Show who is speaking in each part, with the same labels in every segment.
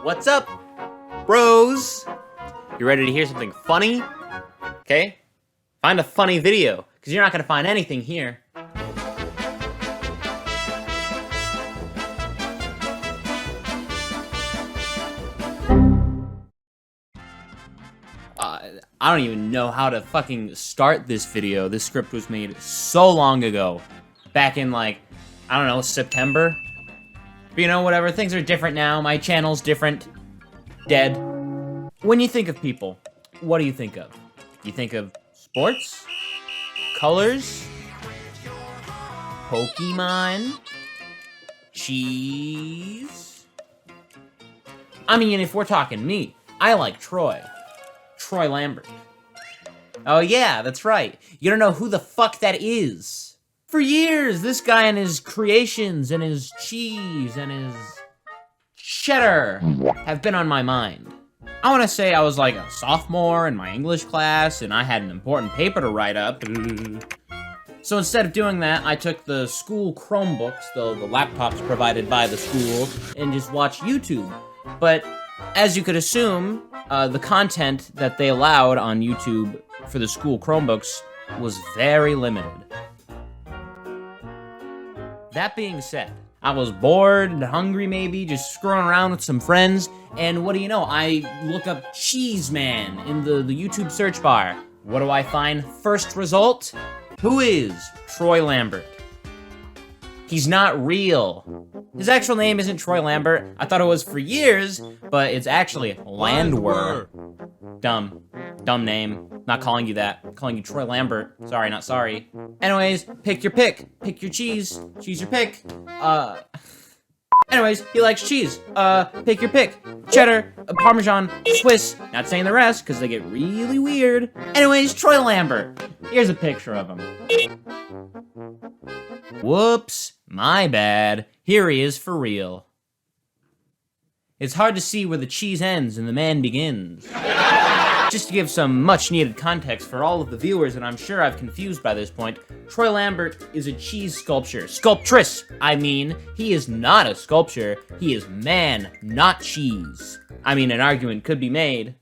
Speaker 1: What's up, bros? You ready to hear something funny? Okay? Find a funny video, because you're not going to find anything here. I don't even know how to fucking start this video. This script was made so long ago. Back in, like, I don't know, September? But you know, whatever. Things are different now. My channel's different. Dead. When you think of people, what do you think of? You think of sports? Colors? Pokemon? Cheese? I mean, if we're talking me, I like Troy Lambert. Oh yeah, that's right. You don't know who the fuck that is. For years, this guy and his creations and his cheese and his cheddar have been on my mind. I want to say I was like a sophomore in my English class and I had an important paper to write up. So instead of doing that, I took the school Chromebooks, the laptops provided by the school, and just watched YouTube. But as you could assume, the content that they allowed on YouTube for the school Chromebooks was very limited. That being said, I was bored and hungry maybe, just screwing around with some friends, and what do you know, I look up Cheese Man in the YouTube search bar. What do I find? First result? Who is Troy Lambert? He's not real. His actual name isn't Troy Lambert. I thought it was for years, but it's actually Landwer. Dumb name. Not calling you that. I'm calling you Troy Lambert. Sorry, not sorry. Anyways, pick your pick. Pick your cheese. Choose your pick. Anyways, he likes cheese. Pick your pick. Cheddar, Parmesan, Swiss. Not saying the rest, because they get really weird. Anyways, Troy Lambert. Here's a picture of him. Whoops, my bad. Here he is for real. It's hard to see where the cheese ends and the man begins. Just to give some much-needed context for all of the viewers, and I'm sure I've confused by this point, Troy Lambert is a cheese sculpture. Sculptress, I mean. He is not a sculpture. He is man, not cheese. I mean, an argument could be made.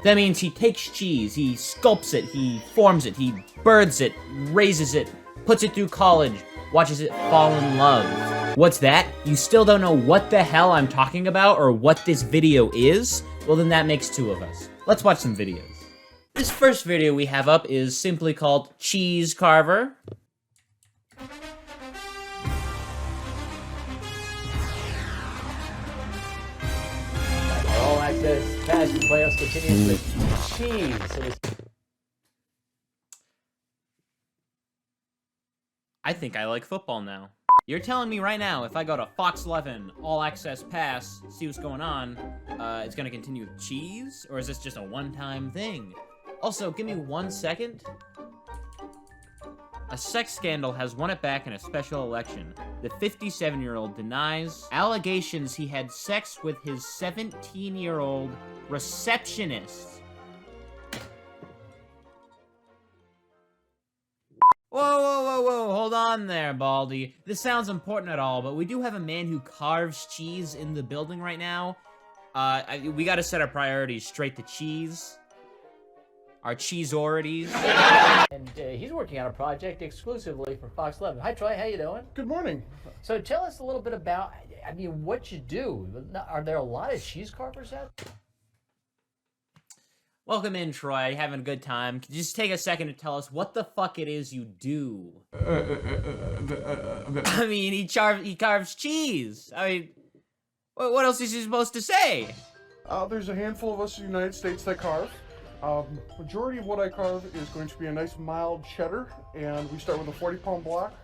Speaker 1: That means he takes cheese, he sculpts it, he forms it, he births it, raises it, puts it through college, watches it fall in love. What's that? You still don't know what the hell I'm talking about or what this video is? Well, then that makes two of us. Let's watch some videos. This first video we have up is simply called Cheese Carver.
Speaker 2: All access fantasy playoffs continues with cheese.
Speaker 1: I think I like football now. You're telling me right now, if I go to Fox 11, All Access Pass, see what's going on, it's gonna continue with cheese? Or is this just a one-time thing? Also, give me 1 second. A sex scandal has won it back in a special election. The 57-year-old denies allegations he had sex with his 17-year-old receptionist. Whoa, hold on there, Baldy. This sounds important at all, but we do have a man who carves cheese in the building right now. We gotta set our priorities straight to cheese. Our cheese-orities.
Speaker 2: And he's working on a project exclusively for Fox 11. Hi, Troy, how you doing?
Speaker 3: Good morning.
Speaker 2: So tell us a little bit about, I mean, what you do. Are there a lot of cheese carvers out there?
Speaker 1: Welcome in, Troy. Having a good time. Could you just take a second to tell us what the fuck it is you do? I mean, he carves cheese. I mean, what else is he supposed to say?
Speaker 3: There's a handful of us in the United States that carve. Majority of what I carve is going to be a nice mild cheddar, and we start with a 40-pound block,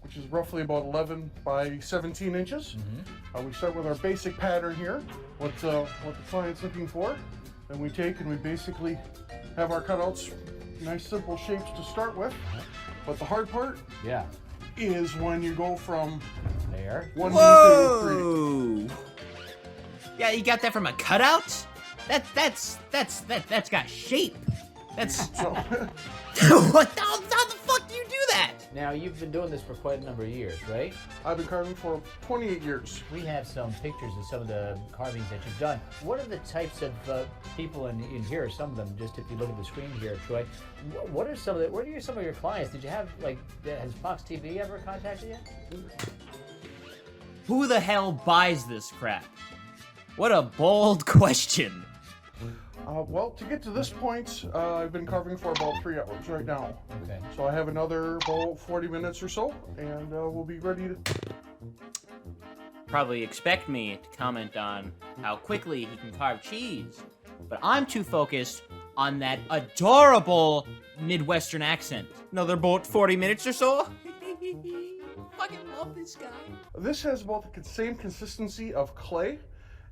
Speaker 3: which is roughly about 11 by 17 inches. We start with our basic pattern here, what the client's looking for. Then we take and we basically have our cutouts, nice simple shapes to start with. But the hard part is when you go from
Speaker 2: there
Speaker 3: 1
Speaker 1: Whoa! To 3. Yeah, you got that from a cutout? That's got shape. That's
Speaker 3: So
Speaker 1: what? How the fuck do you do that?
Speaker 2: Now, you've been doing this for quite a number of years, right?
Speaker 3: I've been carving for 28 years.
Speaker 2: We have some pictures of some of the carvings that you've done. What are the types of people, and here are some of them, just if you look at the screen here, Troy, what are some of your clients? Did you have, like, has Fox TV ever contacted you?
Speaker 1: Who the hell buys this crap? What a bold question.
Speaker 3: Well, to get to this point, I've been carving for about 3 hours right now.
Speaker 2: Okay.
Speaker 3: So I have another about 40 minutes or so, and we'll be ready to...
Speaker 1: Probably expect me to comment on how quickly he can carve cheese, but I'm too focused on that adorable Midwestern accent. Another about 40 minutes or so? Fucking love this guy.
Speaker 3: This has about the same consistency of clay,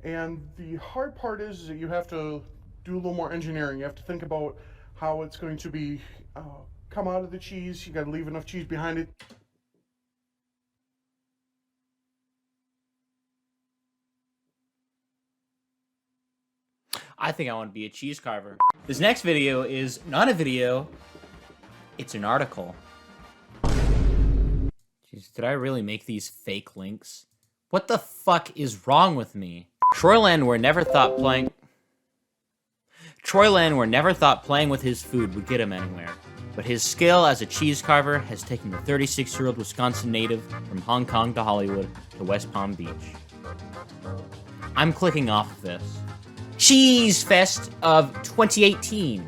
Speaker 3: and the hard part is that you have to do a little more engineering. You have to think about how it's going to be come out of the cheese. You got to leave enough cheese behind it.
Speaker 1: I think I want to be a cheese carver. This next video is not a video, it's an article. Jeez, did I really make these fake links? What the fuck is wrong with me? Troy Lambert never thought playing with his food would get him anywhere, but his skill as a cheese carver has taken the 36-year-old Wisconsin native from Hong Kong to Hollywood to West Palm Beach. I'm clicking off of this. Cheese Fest of 2018.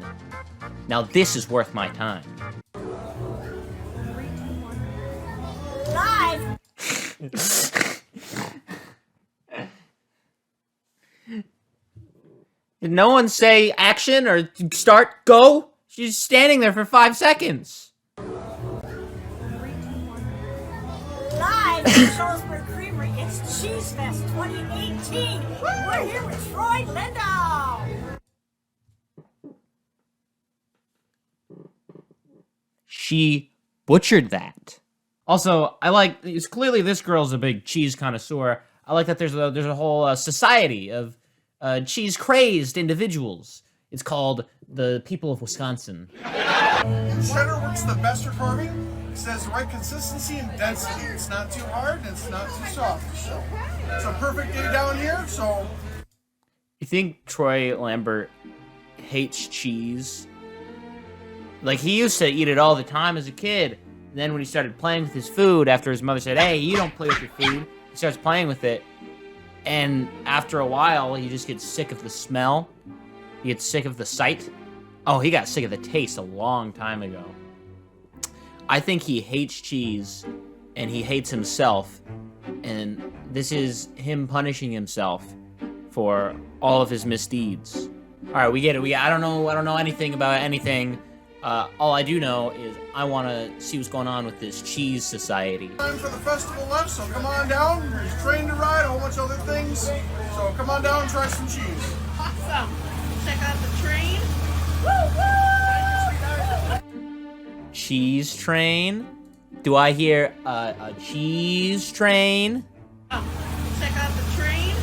Speaker 1: Now this is worth my time.
Speaker 4: Live!
Speaker 1: Did no one say action or start, go? She's standing there for 5 seconds.
Speaker 4: Live from Salisbury Creamery, it's Cheese Fest 2018. We're here with Troy Lambert.
Speaker 1: She butchered that. Also, it's clearly this girl's a big cheese connoisseur. I like that there's a whole society of cheese crazed individuals. It's called the People of Wisconsin.
Speaker 5: Cheddar works the best for carving. It says the right consistency and density. It's not too hard and it's not too soft. So it's a perfect day down here. So
Speaker 1: You think Troy Lambert hates cheese? Like, he used to eat it all the time as a kid. And then when he started playing with his food, after his mother said, "Hey, you don't play with your food," he starts playing with it. And after a while, he just gets sick of the smell. He gets sick of the sight. Oh, he got sick of the taste a long time ago. I think he hates cheese, and he hates himself. And this is him punishing himself for all of his misdeeds. All right, we get it. I don't know anything about anything. All I do know is I want to see what's going on with this cheese society.
Speaker 5: time for the festival left. So come on down. There's a train to ride, a whole bunch of other things. So come on down and try some cheese.
Speaker 6: Awesome. Check out the train.
Speaker 1: Cheese train? Do I hear a cheese train?
Speaker 6: Check out the train.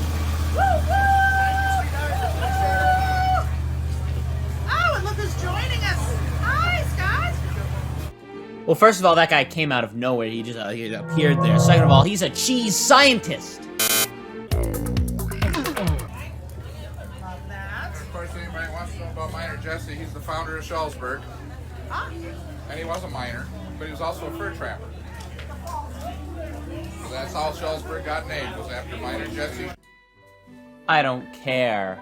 Speaker 6: Oh, and look who's joining us. Hi, Scott.
Speaker 1: Well, first of all, that guy came out of nowhere. He just he appeared there. Second of all, he's a cheese scientist.
Speaker 6: Love that.
Speaker 5: Of course, anybody wants to know about Miner Jesse, he's the founder of Shellisburg.
Speaker 6: Ah,
Speaker 5: And he was a miner, but he was also a fur trapper. So that's how Shellisburg got named, was after Miner Jesse.
Speaker 1: I don't care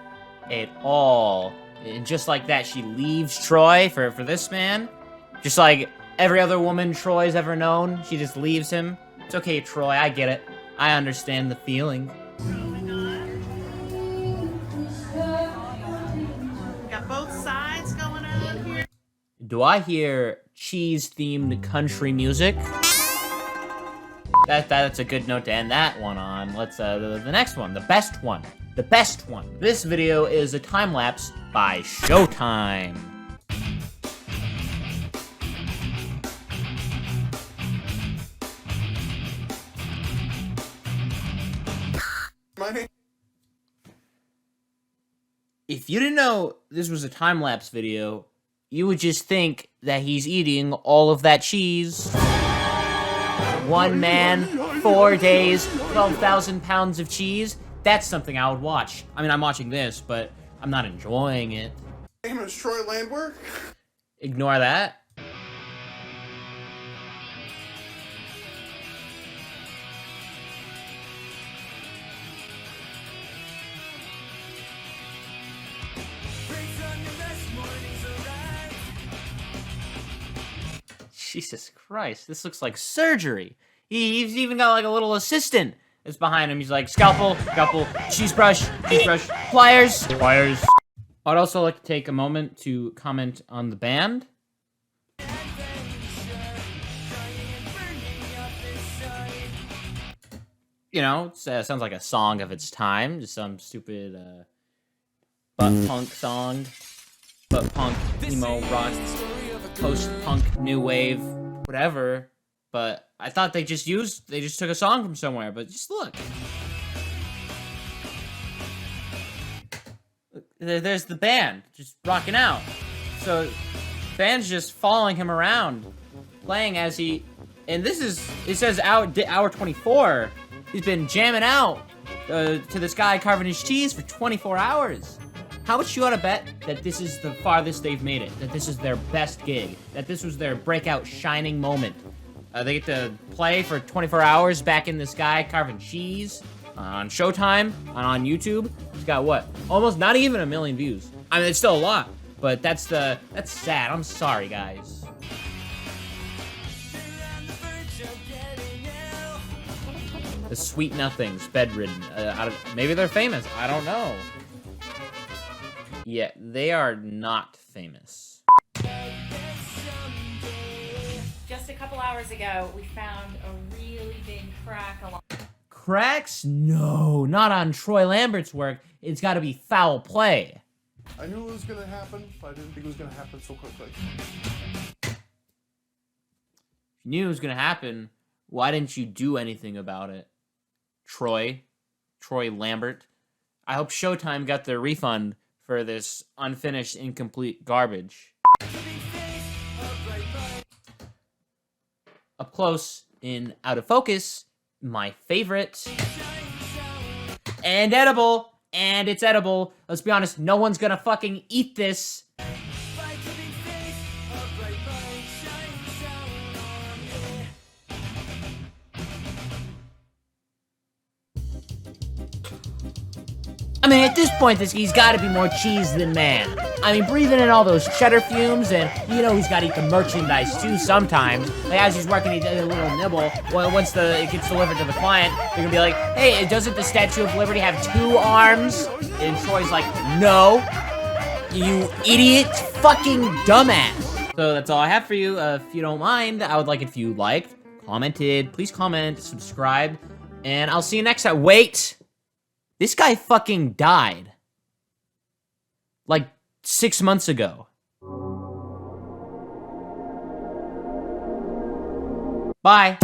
Speaker 1: at all. And just like that, she leaves Troy for this man. Just like every other woman Troy's ever known, she just leaves him. It's okay, Troy, I get it. I understand the feeling.
Speaker 6: got both sides going on here.
Speaker 1: Do I hear cheese-themed country music? That's a good note to end that one on. Let's the next one, the best one. The best one. This video is a time lapse by Showtime.
Speaker 5: My name.
Speaker 1: If you didn't know this was a time lapse video, you would just think that he's eating all of that cheese. One man, 4 days, 12,000 pounds of cheese. That's something I would watch. I mean, I'm watching this, but I'm not enjoying it.
Speaker 5: My name is Troy Lambert.
Speaker 1: Ignore that. Jesus Christ, this looks like surgery. He's even got like a little assistant that's behind him. He's like, scalpel, cheese brush, pliers. I'd also like to take a moment to comment on the band. You know, it sounds like a song of its time. Just some stupid butt punk song. Butt punk, emo, rock, post-punk, new wave, whatever. But I thought they just took a song from somewhere. But just look. There's the band just rocking out. So the band's just following him around, playing as he. And this is, it says hour 24. He's been jamming out to this guy carving his cheese for 24 hours. How much you ought to bet that this is the farthest they've made it? That this is their best gig? That this was their breakout shining moment? They get to play for 24 hours back in this guy carving cheese on Showtime, on YouTube. It's got what? Almost not even 1 million views. I mean, it's still a lot, but that's sad. I'm sorry, guys. The Sweet Nothings, bedridden. Maybe they're famous. I don't know. Yeah, they are not famous.
Speaker 7: Just a couple hours ago, we found a really big crack along.
Speaker 1: Cracks? No, not on Troy Lambert's work. It's got to be foul play.
Speaker 3: I knew it was going to happen, but I didn't think it was going to happen so quickly.
Speaker 1: If you knew it was going to happen, why didn't you do anything about it? Troy Lambert. I hope Showtime got their refund for this unfinished, incomplete garbage. Up close, in out of focus, my favorite. And edible. And it's edible. Let's be honest, no one's gonna fucking eat this. I mean, at this point, he's got to be more cheese than man. I mean, breathing in all those cheddar fumes, and you know he's got to eat the merchandise too sometimes. Like, as he's working, he does a little nibble. Well, once it gets delivered to the client, they're gonna be like, "Hey, doesn't the Statue of Liberty have 2 arms?" And Troy's like, "No, you idiot, fucking dumbass." So that's all I have for you. If you don't mind, I would like it if you liked, commented. Please comment, subscribe, and I'll see you next time. Wait. This guy fucking died. Like 6 months ago. Bye.